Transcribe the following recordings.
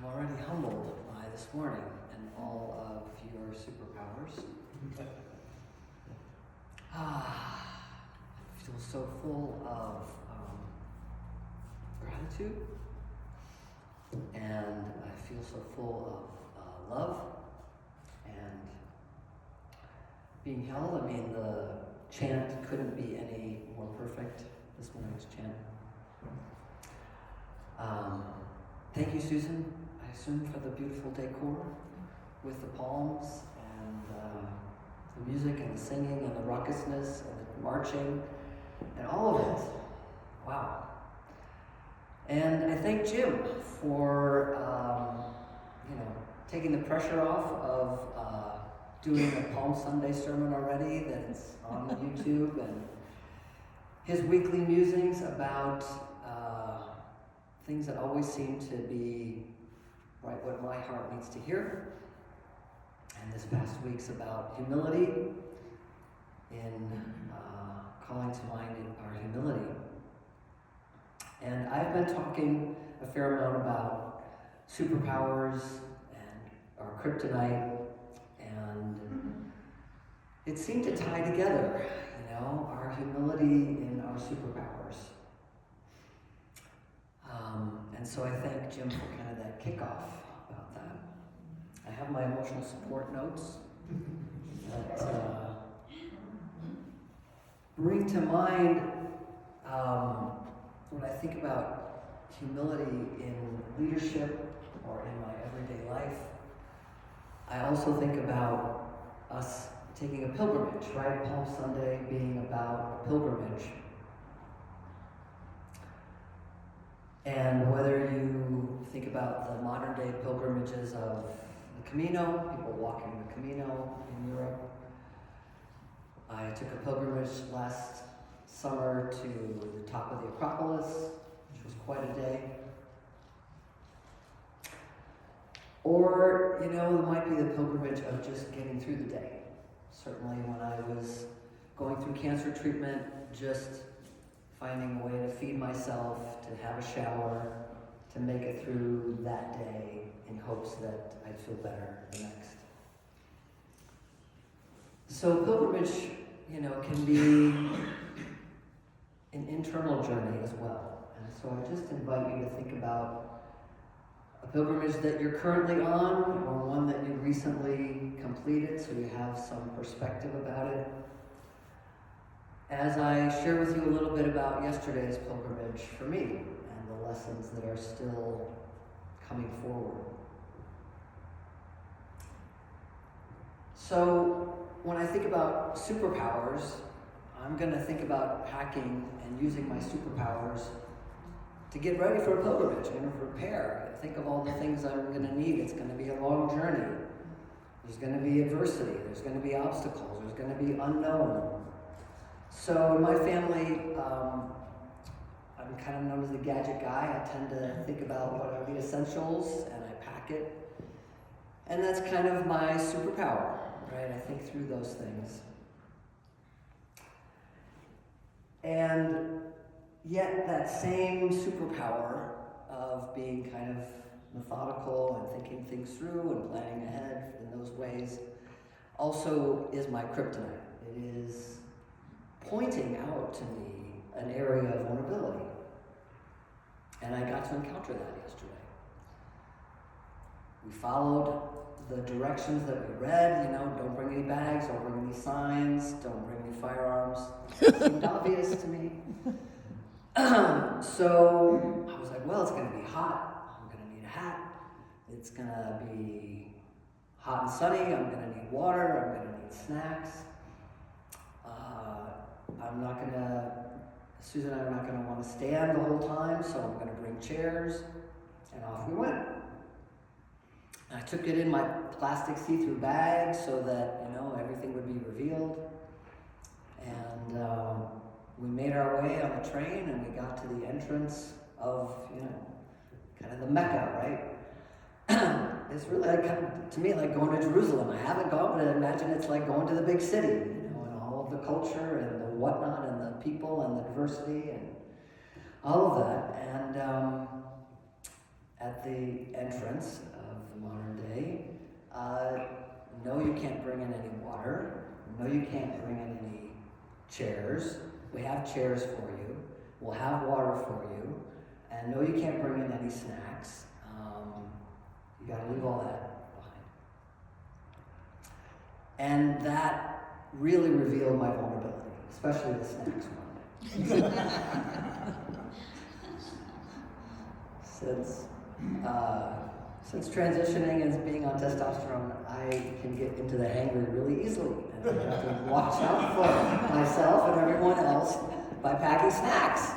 I'm already humbled by this morning and all of your superpowers. I feel so full of gratitude, and I feel so full of love and being held. I mean, the chant couldn't be any more perfect, this morning's chant. Thank you, Susan, I assume, for the beautiful decor with the palms and the music and the singing and the raucousness and the marching and all of it. Wow. And I thank Jim for, taking the pressure off of doing a Palm Sunday sermon already, that it's on the YouTube, and his weekly musings about things that always seem to be right what my heart needs to hear. And this past week's about humility, in calling to mind our humility. And I've been talking a fair amount about superpowers and our kryptonite, and it seemed to tie together, our humility and our superpowers. And so I thank Jim for kind of that kickoff about that. I have my emotional support notes that bring to mind when I think about humility in leadership or in my everyday life. I also think about us taking a pilgrimage, right? Palm Sunday being about a pilgrimage. And whether you think about the modern day pilgrimages of the Camino, people walking the Camino in Europe. I took a pilgrimage last summer to the top of the Acropolis, which was quite a day. Or, it might be the pilgrimage of just getting through the day. Certainly when I was going through cancer treatment, just finding a way to feed myself, to have a shower, to make it through that day in hopes that I'd feel better the next. So pilgrimage, can be an internal journey as well. And so I just invite you to think about a pilgrimage that you're currently on, or one that you recently completed, so you have some perspective about it. As I share with you a little bit about yesterday's pilgrimage for me and the lessons that are still coming forward. So when I think about superpowers, I'm going to think about hacking and using my superpowers to get ready for a pilgrimage and prepare. Think of all the things I'm going to need. It's going to be a long journey. There's going to be adversity. There's going to be obstacles. There's going to be unknown. So in my family, I'm kind of known as the gadget guy. I tend to think about what are the essentials, and I pack it. And that's kind of my superpower, right? I think through those things. And yet that same superpower of being kind of methodical and thinking things through and planning ahead in those ways also is my kryptonite. It is pointing out to me an area of vulnerability. And I got to encounter that yesterday. We followed the directions that we read, don't bring any bags, don't bring any signs, don't bring any firearms. It seemed obvious to me. So I was like, well, it's going to be hot. I'm going to need a hat. It's going to be hot and sunny. I'm going to need water. I'm going to need snacks. Susan and I are not going to want to stand the whole time, so I'm going to bring chairs. And off we went. I took it in my plastic see-through bag so that, everything would be revealed. And we made our way on the train, and we got to the entrance of, kind of the Mecca, right? It's really to me like going to Jerusalem. I haven't gone, but I imagine it's like going to the big city, and all of the culture and the whatnot and the people and the diversity and all of that. at the entrance of the modern day, no, you can't bring in any water. No, you can't bring in any chairs. We have chairs for you. We'll have water for you. And no, you can't bring in any snacks. You gotta leave all that behind. And that really revealed my vulnerability, especially the snacks one. Since transitioning and being on testosterone, I can get into the hangry really easily. And I have to watch out for myself and everyone else by packing snacks.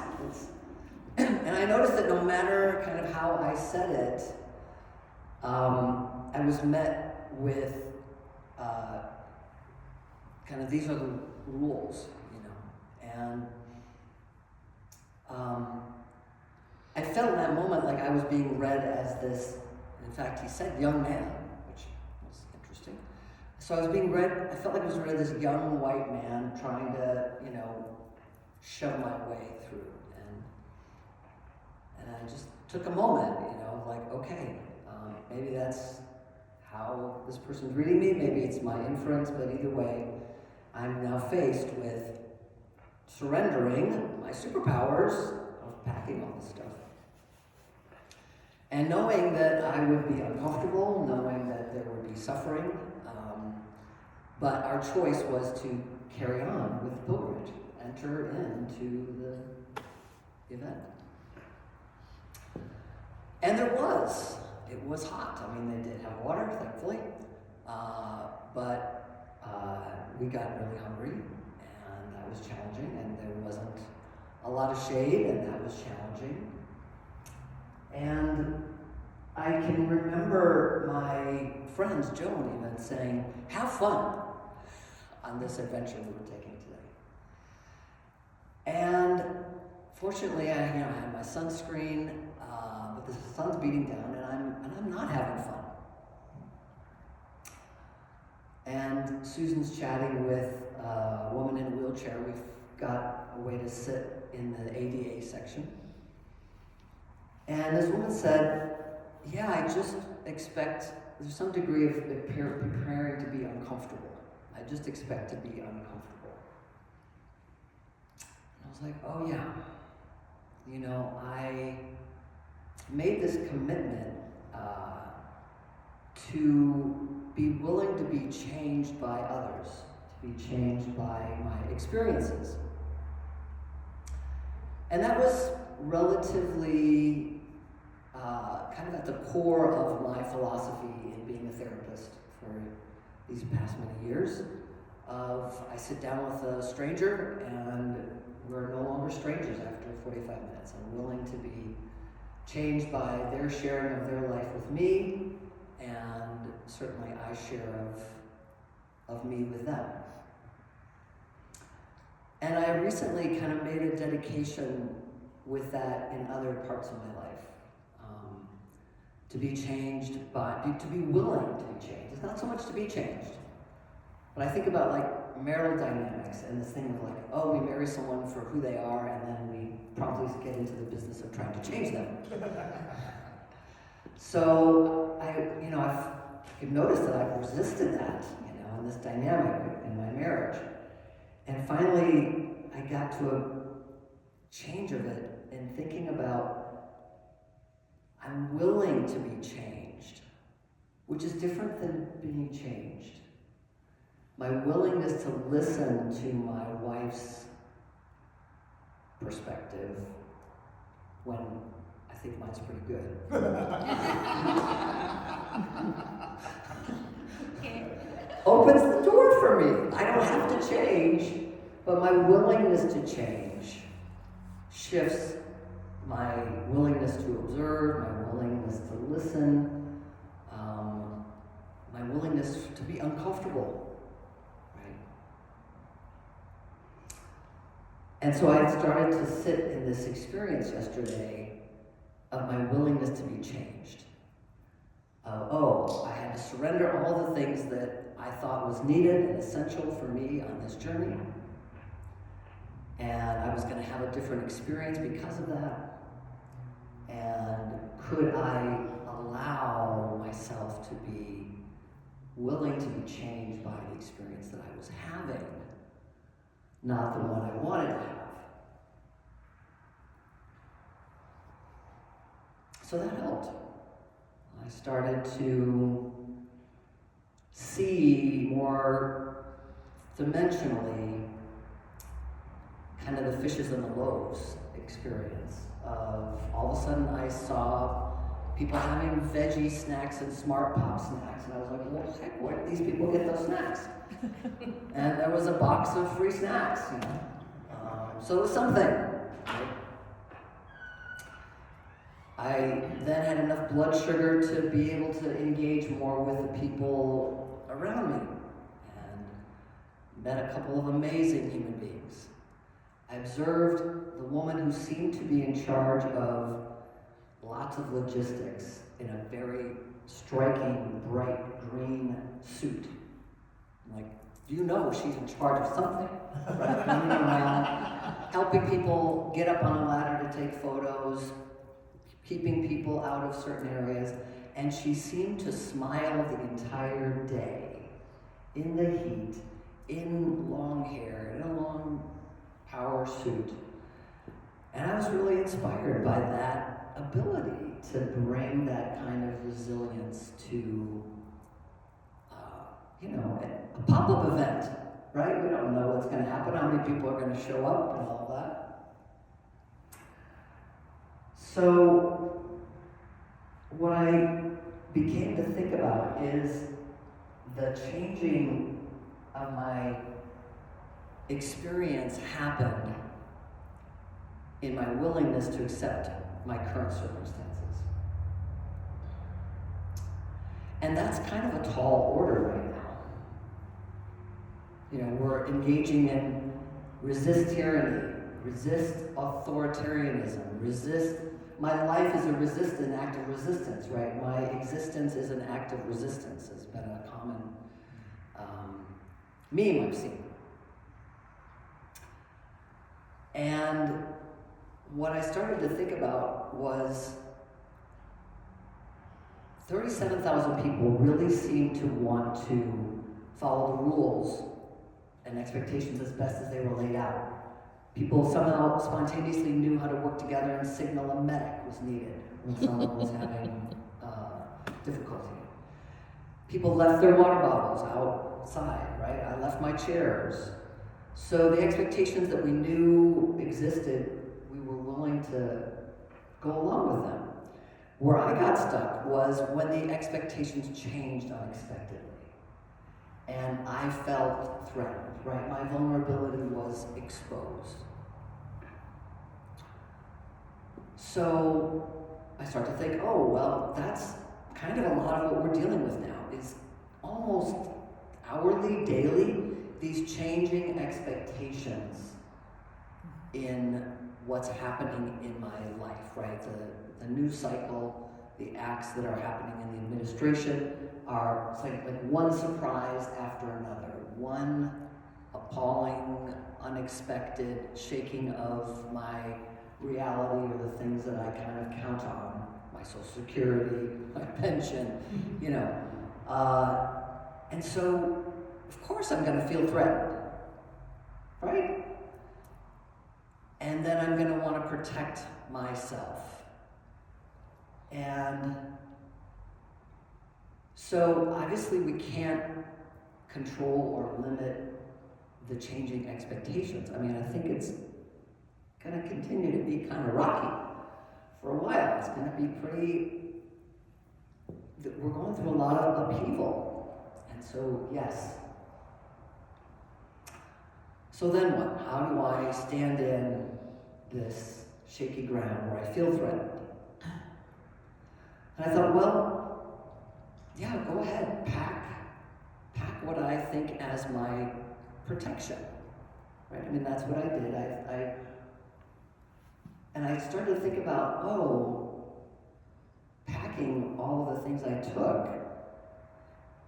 And I noticed that no matter kind of how I said it, I was met with kind of these are the rules, and I felt in that moment like I was being read as this, in fact, he said young man, which was interesting. So I was being read, I felt like I was read as this young white man trying to, shove my way through. And I just took a moment, like, okay, maybe that's how this person's reading me, maybe it's my inference, but either way, I'm now faced with surrendering my superpowers of packing all this stuff. And knowing that I would be uncomfortable, knowing that there would be suffering, but our choice was to carry on with the pilgrimage, enter into the event. And it was hot. I mean, they did have water, thankfully, but we got really hungry, and that was challenging, and there wasn't a lot of shade, and that was challenging. And I can remember my friends, Joan, even saying, have fun on this adventure we were taking today. And fortunately, I had my sunscreen, but the sun's beating down, and I'm not having fun. And Susan's chatting with a woman in a wheelchair. We've got a way to sit in the ADA section. And this woman said, yeah, I just expect, there's some degree of preparing to be uncomfortable. I just expect to be uncomfortable. And I was like, oh yeah. I made this commitment to be willing to be changed by others, to be changed by my experiences. And that was relatively kind of at the core of my philosophy in being a therapist for these past many years. I sit down with a stranger and we're no longer strangers after 45 minutes. I'm willing to be changed by their sharing of their life with me, and certainly I share of me with them. And I recently kind of made a dedication with that in other parts of my life. To be changed to be willing to be changed. It's not so much to be changed, but I think about like marital dynamics and this thing of like, oh, we marry someone for who they are, and then we promptly get into the business of trying to change them. So I've noticed that I've resisted that, in this dynamic in my marriage. And finally, I got to a change of it and thinking about I'm willing to be changed, which is different than being changed. My willingness to listen to my wife's perspective when I think mine's pretty good. Opens the door for me. I don't have to change, but my willingness to change shifts my willingness to observe, my willingness to listen, my willingness to be uncomfortable, right? And so I started to sit in this experience yesterday of my willingness to be changed. I had to surrender all the things that I thought was needed and essential for me on this journey. And I was going to have a different experience because of that. And could I allow myself to be willing to be changed by the experience that I was having, not the one I wanted to have? So that helped. I started to see more dimensionally kind of the fishes and the loaves experience of all of a sudden I saw people having veggie snacks and Smart Pop snacks, and I was like, well, heck, where did these people get those snacks? And there was a box of free snacks, you know. So it was something. Right? I then had enough blood sugar to be able to engage more with the people around me, and met a couple of amazing human beings. I observed the woman who seemed to be in charge of lots of logistics in a very striking, bright green suit. I'm like, do you know she's in charge of something? Right? Running around, helping people get up on a ladder to take photos, keeping people out of certain areas, and she seemed to smile the entire day, in the heat, in long hair, in a long power suit. And I was really inspired by that ability to bring that kind of resilience to, a pop-up event, right? We don't know what's going to happen, how many people are going to show up and all that. So what I began to think about is the changing of my experience happened in my willingness to accept my current circumstances. And that's kind of a tall order right now. You know, we're engaging in resist tyranny, resist authoritarianism, my life is an act of resistance, right? My existence is an act of resistance has been a common meme I've seen. And what I started to think about was 37,000 people really seem to want to follow the rules and expectations as best as they were laid out. People somehow spontaneously knew how to work together and signal a medic was needed when someone was having difficulty. People left their water bottles outside, right? I left my chairs. So the expectations that we knew existed, we were willing to go along with them. Where I got stuck was when the expectations changed unexpectedly. And I felt threatened, right? My vulnerability was exposed. So I start to think, oh, well, that's kind of a lot of what we're dealing with now, is almost hourly, daily, these changing expectations in what's happening in my life, right? The news cycle, the acts that are happening in the administration are it's like one surprise after another, one appalling, unexpected shaking of my reality or the things that I kind of count on, my Social Security, my pension, you know. And so, of course I'm going to feel threatened, right? And then I'm going to want to protect myself. And so obviously we can't control or limit the changing expectations. I mean, I think it's going to continue to be kind of rocky for a while. It's going to be we're going through a lot of upheaval. And so, yes. So then what? How do I stand in this shaky ground where I feel threatened? And I thought, well, yeah, go ahead, pack what I think as my protection, right? I mean, that's what I did. And I started to think about, packing all of the things I took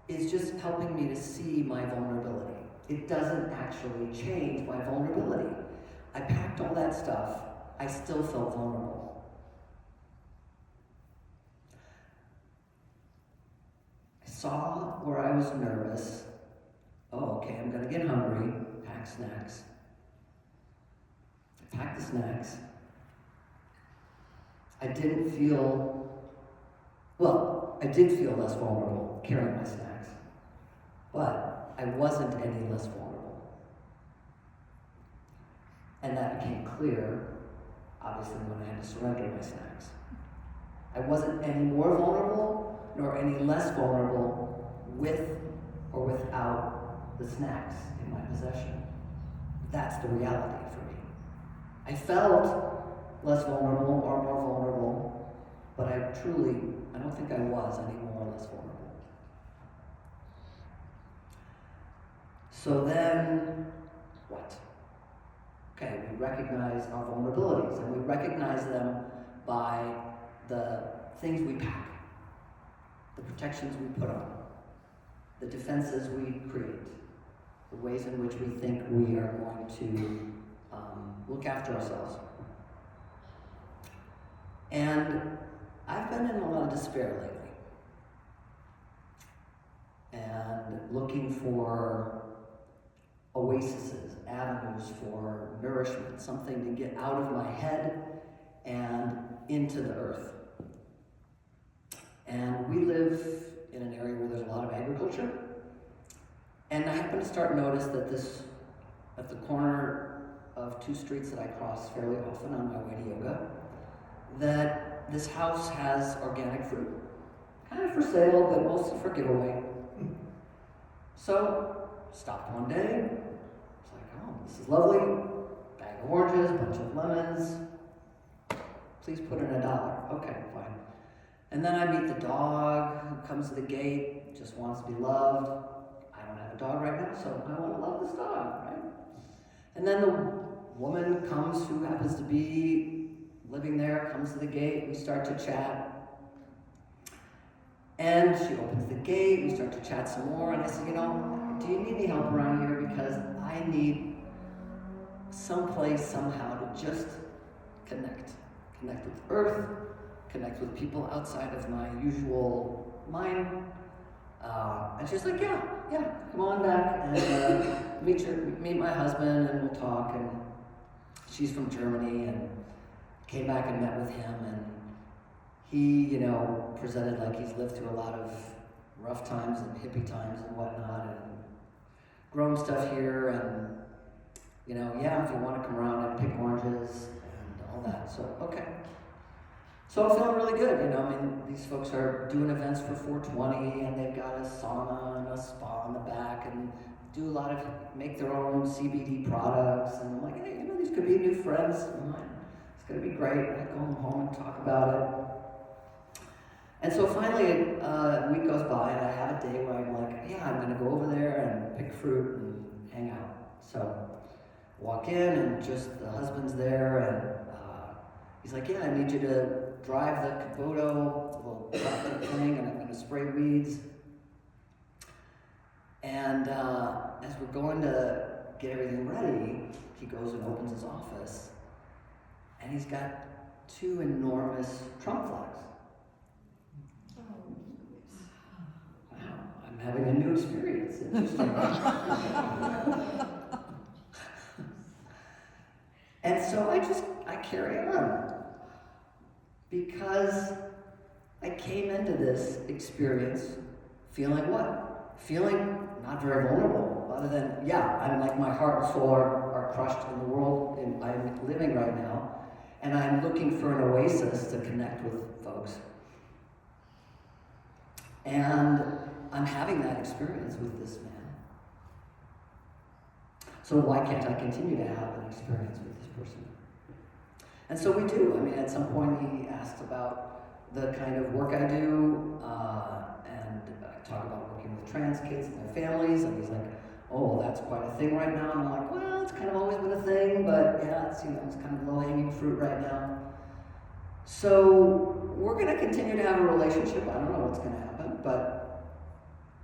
is just helping me to see my vulnerability. It doesn't actually change my vulnerability. I packed all that stuff, I still felt vulnerable. saw where I was nervous. Oh, okay, I'm gonna get hungry, pack snacks. I packed the snacks. I did feel less vulnerable carrying my snacks, but I wasn't any less vulnerable. And that became clear, obviously, when I had to surrender my snacks. I wasn't any more vulnerable, nor any less vulnerable with or without the snacks in my possession. That's the reality for me. I felt less vulnerable or more vulnerable, but I don't think I was any more or less vulnerable. So then, what? Okay, we recognize our vulnerabilities, and we recognize them by the things we pack, the protections we put on, the defenses we create, the ways in which we think we are going to look after ourselves. And I've been in a lot of despair lately, and looking for oases, avenues for nourishment, something to get out of my head and into the earth. And we live in an area where there's a lot of agriculture, and I happen to start to notice that at the corner of two streets that I cross fairly often on my way to yoga, that this house has organic fruit. Kind of for sale, but mostly for giveaway. So, stopped one day. It's like, oh, this is lovely. Bag of oranges, bunch of lemons. Please put in $1. Okay, fine. And then I meet the dog who comes to the gate, just wants to be loved. I don't have a dog right now, so I want to love this dog, right? And then the woman comes who happens to be living there, comes to the gate, we start to chat. And she opens the gate, we start to chat some more, and I said, do you need any help around here? Because I need someplace, somehow, to just connect. Connect with Earth, connect with people outside of my usual mind. And she's like, yeah, come on back and meet my husband and we'll talk. And she's from Germany and came back and met with him, and he, presented like he's lived through a lot of rough times and hippie times and whatnot, and grown stuff here, and if you want to come around and pick oranges and all that. So okay. So I'm feeling really good, these folks are doing events for 420, and they've got a sauna and a spa in the back, and do a lot of, make their own CBD products, and I'm like, hey, these could be new friends of mine. It's gonna be great. I go home and talk about it. And so finally, a week goes by, and I have a day where I'm like, I'm gonna go over there and pick fruit and hang out. So walk in, and just the husband's there, and he's like, I need you to drive the Kubota, little tractor thing, and I'm gonna spray weeds. And as we're going to get everything ready, he goes and opens his office, and he's got 2 enormous Trump flags. Wow, I'm having a new experience. Interesting. And so I carry on. Because I came into this experience feeling what? Feeling not very vulnerable, other than, I'm like my heart and soul are crushed in the world I'm living right now, and I'm looking for an oasis to connect with folks. And I'm having that experience with this man. So why can't I continue to have an experience with this person? And so we do. At some point he asked about the kind of work I do, and I talk about working with trans kids and their families, and he's like, oh, well, that's quite a thing right now. And I'm like, well, it's kind of always been a thing, but it's kind of low-hanging fruit right now. So we're going to continue to have a relationship. I don't know what's going to happen, but,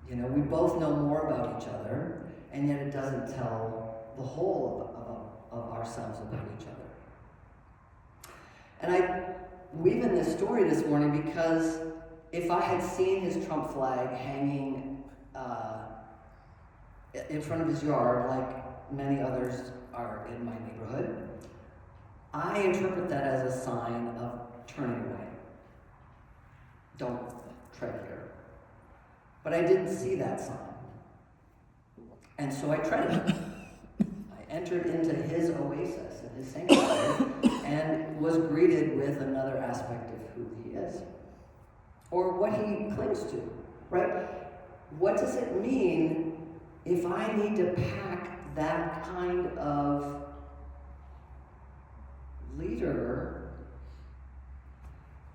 we both know more about each other, and yet it doesn't tell the whole of ourselves about each other. And I weave in this story this morning because if I had seen his Trump flag hanging in front of his yard, like many others are in my neighborhood, I interpret that as a sign of turning away. Don't tread here. But I didn't see that sign. And so I treaded it. I entered into his oasis and his sanctuary and was greeted with another aspect of who he is. Or what he clings to, right? What does it mean if I need to pack that kind of leader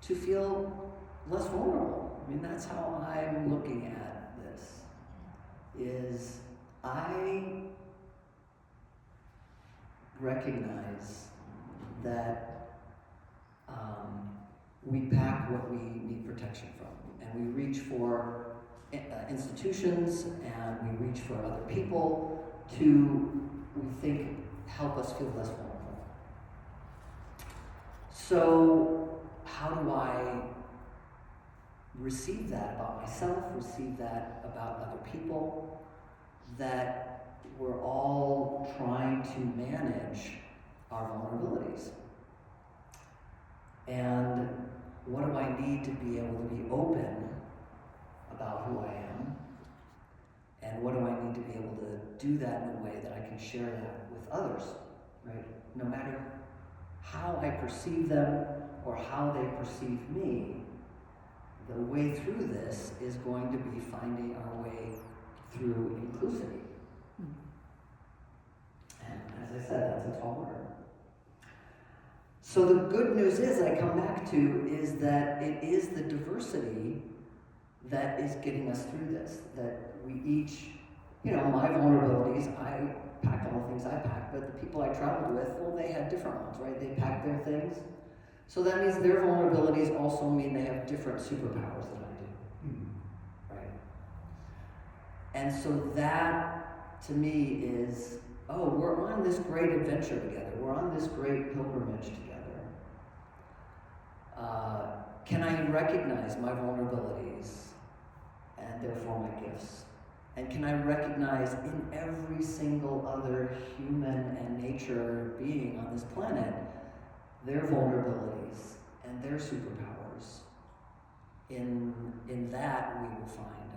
to feel less vulnerable? I mean, that's how I'm looking at this, is I recognize that we pack what we need protection from, and we reach for institutions, and we reach for other people to, we think, help us feel less vulnerable. So how do I receive that about myself, receive that about other people, that we're all trying to manage our vulnerabilities? And what do I need to be able to be open about who I am? And what do I need to be able to do that in a way that I can share that with others, right? No matter how I perceive them or how they perceive me, the way through this is going to be finding our way through inclusivity. And as I said, that's a tall order. So the good news is, I come back to, is that it is the diversity that is getting us through this. That we each, my vulnerabilities, I packed all the things I packed, but the people I traveled with, well, they had different ones, right? They packed their things. So that means their vulnerabilities also mean they have different superpowers than I do, right? And so that, to me, is, we're on this great adventure together. We're on this great pilgrimage together. Can I recognize my vulnerabilities and therefore my gifts? And can I recognize in every single other human and nature being on this planet their vulnerabilities and their superpowers? In that we will find